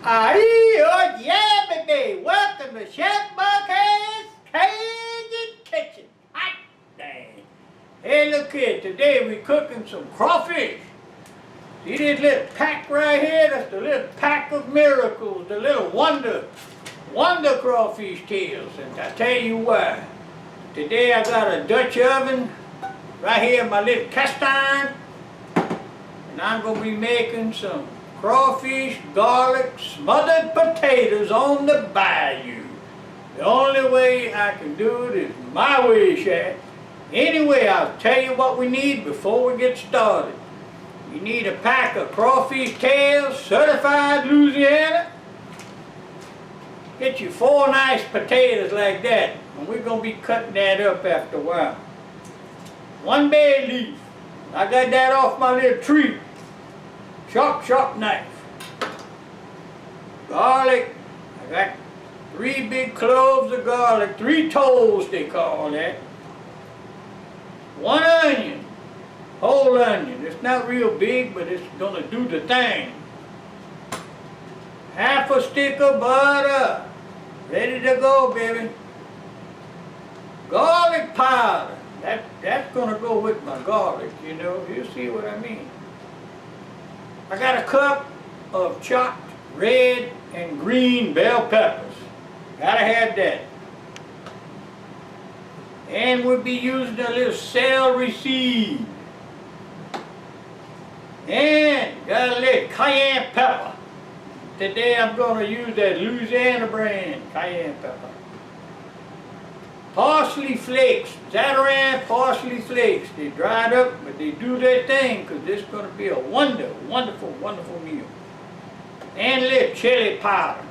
Oh yeah, baby! Welcome to Chef Bourque's Cajun Kitchen. Hot dang! Hey, look here. Today we're cooking some crawfish. See this little pack right here? That's the little pack of miracles, the little wonder crawfish tails. And I tell you why. Today I got a Dutch oven right here, my little cast iron, and I'm gonna be making some crawfish, garlic, smothered potatoes on the bayou. The only way I can do it is my way, Shaq. Anyway, I'll tell you what we need before we get started. You need a pack of crawfish tails, certified Louisiana. Get you 4 nice potatoes like that, and we're gonna be cutting that up after a while. 1 bay leaf. I got that off my little tree. Sharp knife. Garlic. I got 3 big cloves of garlic, 3 toes they call that. 1 onion, whole onion. It's not real big, but it's gonna do the thing. Half a stick of butter. Ready to go, baby. Garlic powder. That's gonna go with my garlic, you know. You see what I mean. I got a cup of chopped red and green bell peppers. Gotta have that. And we'll be using a little celery seed. And got a little cayenne pepper. Today I'm gonna use that Louisiana brand cayenne pepper. Parsley Flakes, Zatarain Parsley Flakes. They dried up, but they do their thing because this is going to be a wonderful meal. And a little chili powder.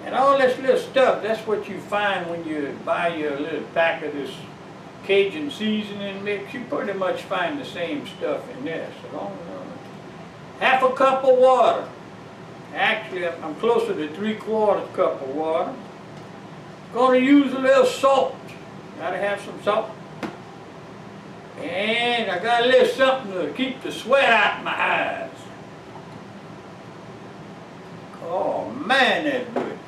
And all this little stuff, that's what you find when you buy your little pack of this Cajun seasoning mix. You pretty much find the same stuff in there. So half a cup of water. Actually, I'm closer to 3/4 cup of water. Gonna use a little salt. Gotta have some salt. And I got a little something to keep the sweat out of my eyes. Oh man, that's good.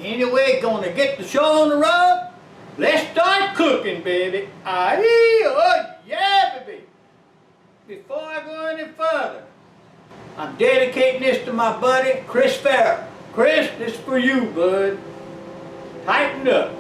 Anyway, gonna get the show on the road. Let's start cooking, baby. Oh yeah, baby. Before I go any further, I'm dedicating this to my buddy, Chris Farrell. Chris, this is for you, bud. Tighten up.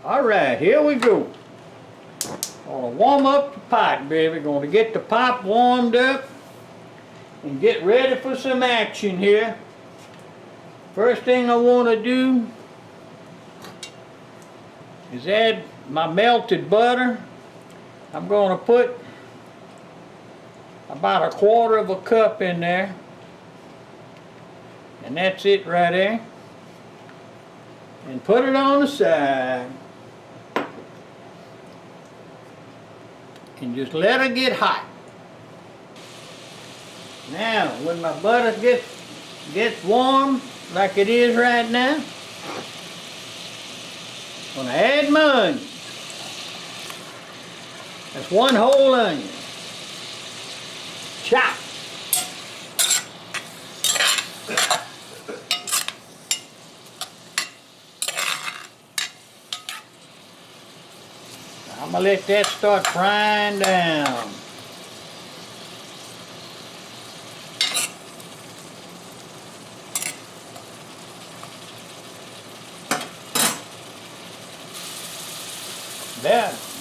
Alright, here we go. Gonna warm up the pot, baby. Gonna get the pot warmed up and get ready for some action here. First thing I want to do is add my melted butter. I'm going to put about 1/4 cup in there. And that's it right there. And put it on the side. And just let her get hot. Now, when my butter gets warm, like it is right now, I'm gonna add my onions. That's 1 whole onion. Chop. I'm gonna let that start frying down.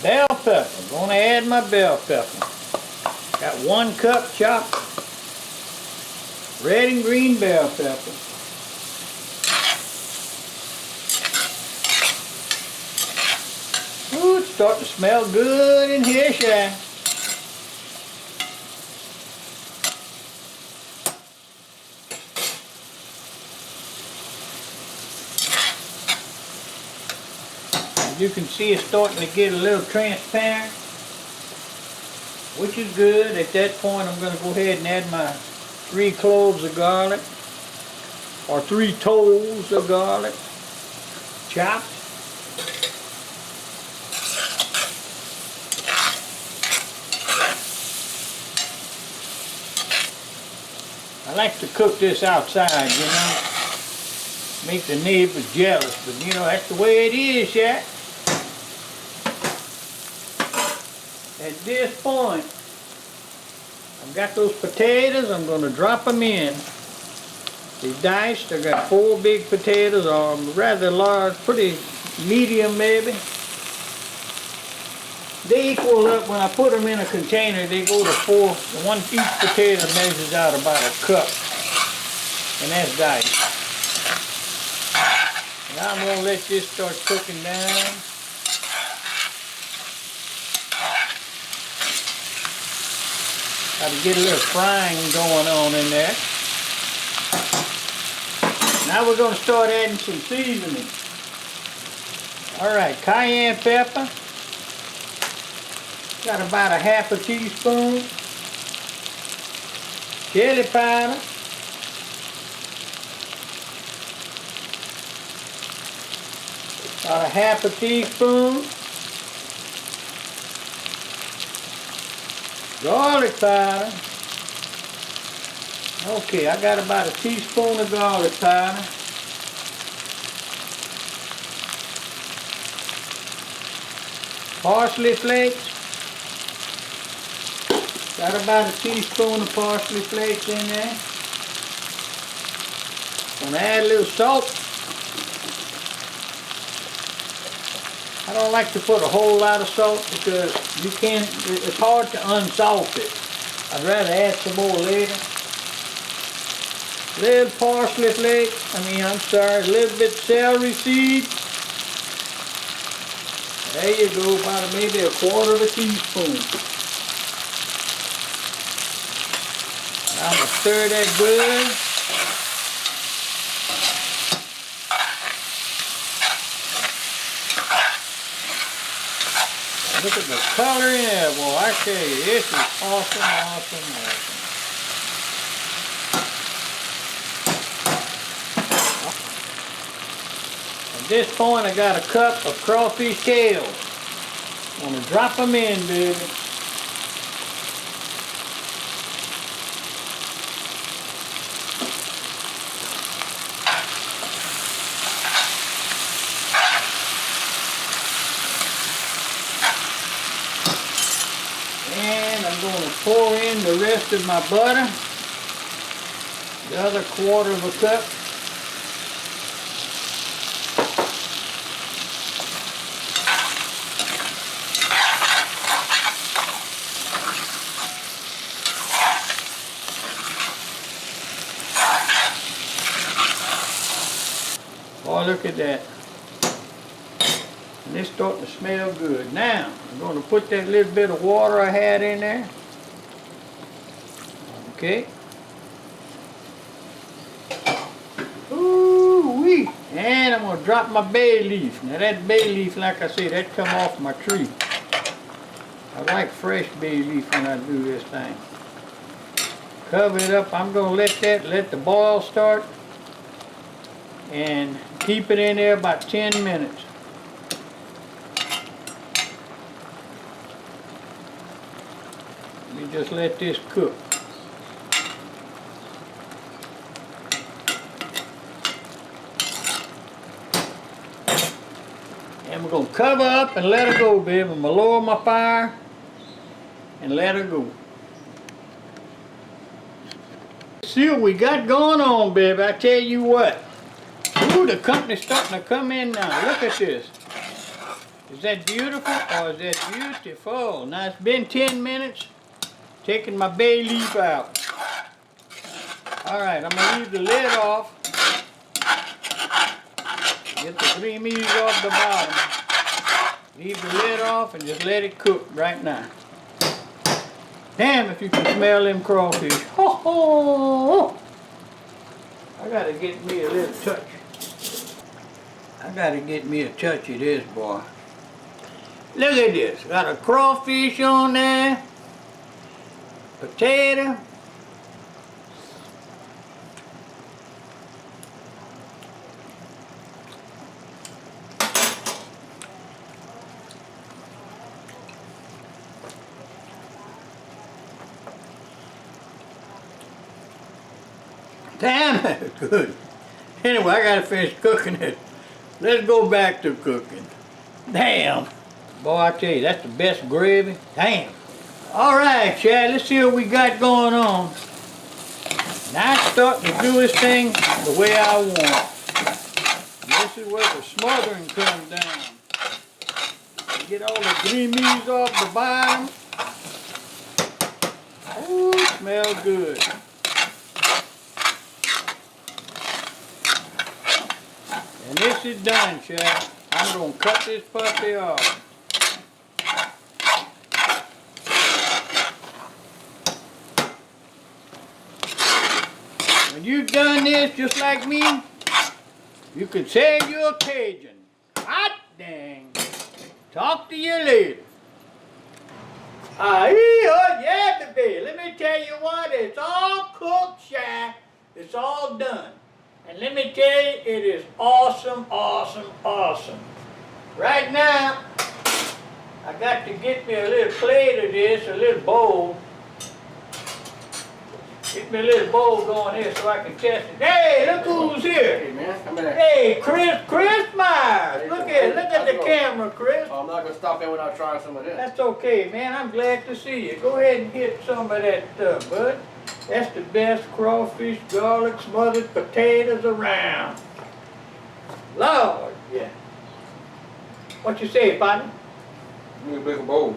Bell pepper. I'm gonna add my bell pepper. Got 1 cup chopped red and green bell pepper. Ooh, it's starting to smell good in here, Shy. You can see it's starting to get a little transparent, which is good. At that point, I'm going to go ahead and add my 3 cloves of garlic, or 3 toes of garlic, chopped. I like to cook this outside, you know, make the neighbors jealous, but you know, that's the way it is, yeah. At this point, I've got those potatoes. I'm going to drop them in. They diced. I got 4 big potatoes, or rather large, pretty medium maybe. They equal up when I put them in a container. They go to 4. Each potato measures out about a cup, and that's diced. Now I'm going to let this start cooking down. Got to get a little frying going on in there. Now we're going to start adding some seasoning. Alright, cayenne pepper. Got about a ½ teaspoon. Chili powder. About a ½ teaspoon. Garlic powder. Okay, I got about a teaspoon of garlic powder. Parsley flakes. Got about a teaspoon of parsley flakes in there. Gonna add a little salt. I don't like to put a whole lot of salt because it's hard to unsalt it. I'd rather add some more later. Little parsley flakes, a little bit celery seed. There you go, about maybe a 1/4 teaspoon. I'm going to stir that good. Look at the color in there, boy. I tell you, this is awesome, awesome, awesome. At this point, I got a cup of crawfish tails. I'm going to drop them in, baby. And I'm going to pour in the rest of my butter. The other 1/4 cup. Oh, look at that. And it's starting to smell good. Now, I'm going to put that little bit of water I had in there. Okay. Ooh-wee. And I'm going to drop my bay leaf. Now that bay leaf, like I said, that come off my tree. I like fresh bay leaf when I do this thing. Cover it up. I'm going to let the boil start. And keep it in there about 10 minutes. and just let this cook. And we're gonna cover up and let her go, babe. I'm gonna lower my fire and let her go. See what we got going on, babe. I tell you what. Ooh, the company's starting to come in now. Look at this. Is that beautiful or is that beautiful? Now it's been 10 minutes. Taking my bay leaf out. Alright, I'm gonna leave the lid off. Get the creamies off the bottom. Leave the lid off and just let it cook right now. Damn if you can smell them crawfish. Ho ho! I gotta get me a little touch. I gotta get me a touch of this, boy. Look at this. Got a crawfish on there. Potato. Damn it, good. Anyway, I gotta finish cooking it. Let's go back to cooking. Damn. Boy, I tell you, that's the best gravy. Damn. All right, Chad, let's see what we got going on. Now it's starting to do this thing the way I want. And this is where the smothering comes down. Get all the creamies off the bottom. Ooh, smells good. And this is done, Chad. I'm going to cut this puppy off. When you've done this just like me, you can say you're a Cajun. Hot dang. Talk to you later. Yeah, baby. Let me tell you what, it's all cooked, Chad. It's all done. And let me tell you, it is awesome, awesome, awesome. Right now, I got to get me a little plate of this, a little bowl. Get me a little bowl going here so I can test it. Hey, look who's here. Hey, man, come here. Hey, Chris Myers. Look at the camera, Chris. Oh, I'm not going to stop in without trying some of this. That's okay, man. I'm glad to see you. Go ahead and hit some of that stuff, bud. That's the best crawfish, garlic, smothered potatoes around. Lord, yeah. What you say, partner? Give me a bigger bowl.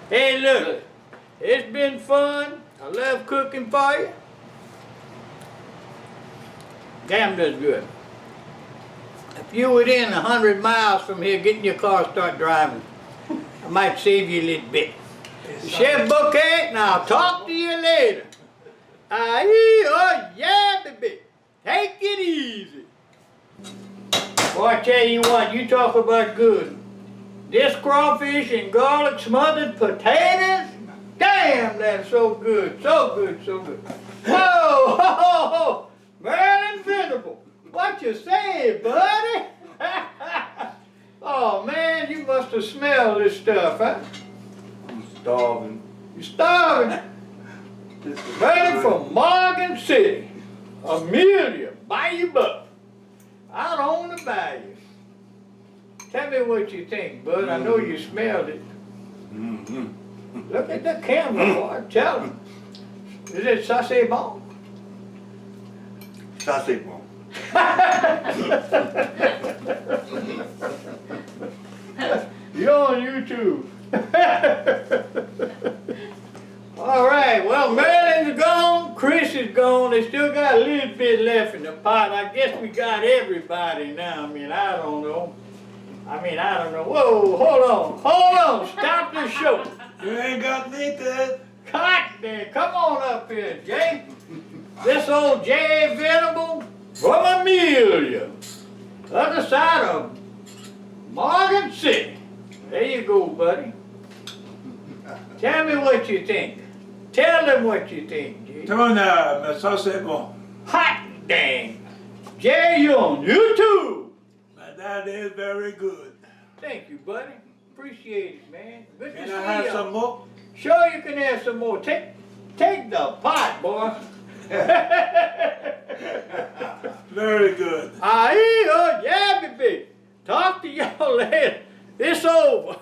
Hey, look. It's been fun. I love cooking for you. Damn, that's good. If you're within 100 miles from here, get in your car, start driving. I might save you a little bit. Chef Bourque, and I'll talk to you later. Yeah, baby. Take it easy. Boy, I tell you what, you talk about good. This crawfish and garlic smothered potatoes, damn, that's so good, so good, so good. Whoa, ho, ho, ho. Merlin Venerable, what you say, buddy? Oh, man, you must have smelled this stuff, huh? Starving. You're starving. Ready from Morgan City. Amelia, Bayou Buck. Out on the bayou. Tell me what you think, bud. I know you smelled it. Look at the camera, boy. Tell him. Is it sauce bon? Sauce bon. You're on YouTube. All right, well, Marilyn's gone, Chris is gone. They still got a little bit left in the pot. I guess we got everybody now. I mean, I don't know. Whoa, hold on, stop the show. You ain't got naked. God damn, come on up here, Jay. This old Jay Venable from Amelia, other side of Morgan City. There you go, buddy. Tell me what you think. Tell them what you think, Jay. Come on now, mais ça c'est bon. Hot dang. Jay, you on YouTube. That is very good. Thank you, buddy. Appreciate it, man. Good to Can see I have you. some more? Sure, you can have some more. Take the pot, boy. Very good. Ahee, yeah, baby. Talk to y'all later. It's over.